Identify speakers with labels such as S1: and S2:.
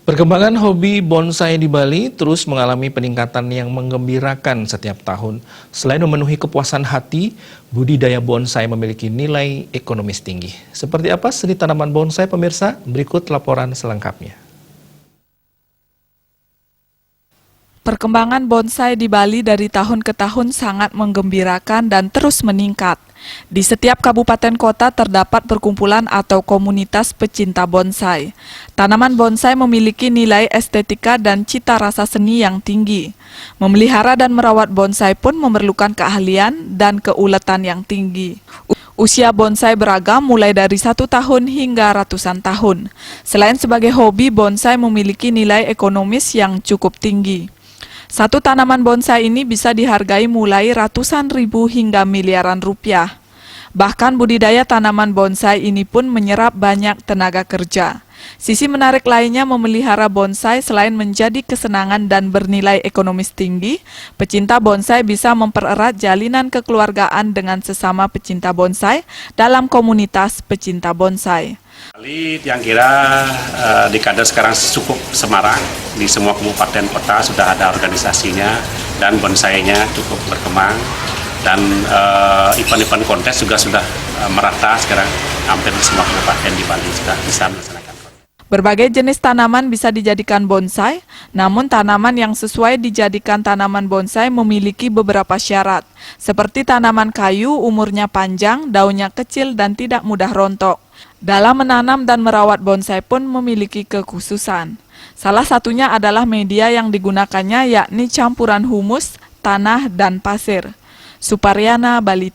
S1: Perkembangan hobi bonsai di Bali terus mengalami peningkatan yang menggembirakan setiap tahun. Selain memenuhi kepuasan hati, budidaya bonsai memiliki nilai ekonomis tinggi. Seperti apa seni tanaman bonsai, pemirsa? Berikut laporan selengkapnya.
S2: Perkembangan bonsai di Bali dari tahun ke tahun sangat menggembirakan dan terus meningkat. Di setiap kabupaten kota terdapat perkumpulan atau komunitas pecinta bonsai. Tanaman bonsai memiliki nilai estetika dan cita rasa seni yang tinggi. Memelihara dan merawat bonsai pun memerlukan keahlian dan keuletan yang tinggi. Usia bonsai beragam mulai dari 1 tahun hingga ratusan tahun. Selain sebagai hobi, bonsai memiliki nilai ekonomis yang cukup tinggi. Satu tanaman bonsai ini bisa dihargai mulai ratusan ribu hingga miliaran rupiah. Bahkan budidaya tanaman bonsai ini pun menyerap banyak tenaga kerja. Sisi menarik lainnya memelihara bonsai selain menjadi kesenangan dan bernilai ekonomis tinggi, pecinta bonsai bisa mempererat jalinan kekeluargaan dengan sesama pecinta bonsai dalam komunitas pecinta bonsai.
S3: Yang kira di kader sekarang cukup semarak, di semua kabupaten kota sudah ada organisasinya dan bonsainya cukup berkembang, dan event-event kontes juga sudah merata sekarang, hampir di semua kabupaten di Bali sudah bisa melaksanakan.
S2: Berbagai jenis tanaman bisa dijadikan bonsai, namun tanaman yang sesuai dijadikan tanaman bonsai memiliki beberapa syarat, seperti tanaman kayu umurnya panjang, daunnya kecil dan tidak mudah rontok. Dalam menanam dan merawat bonsai pun memiliki kekhususan. Salah satunya adalah media yang digunakannya yakni campuran humus, tanah, dan pasir. Suparyana, Bali.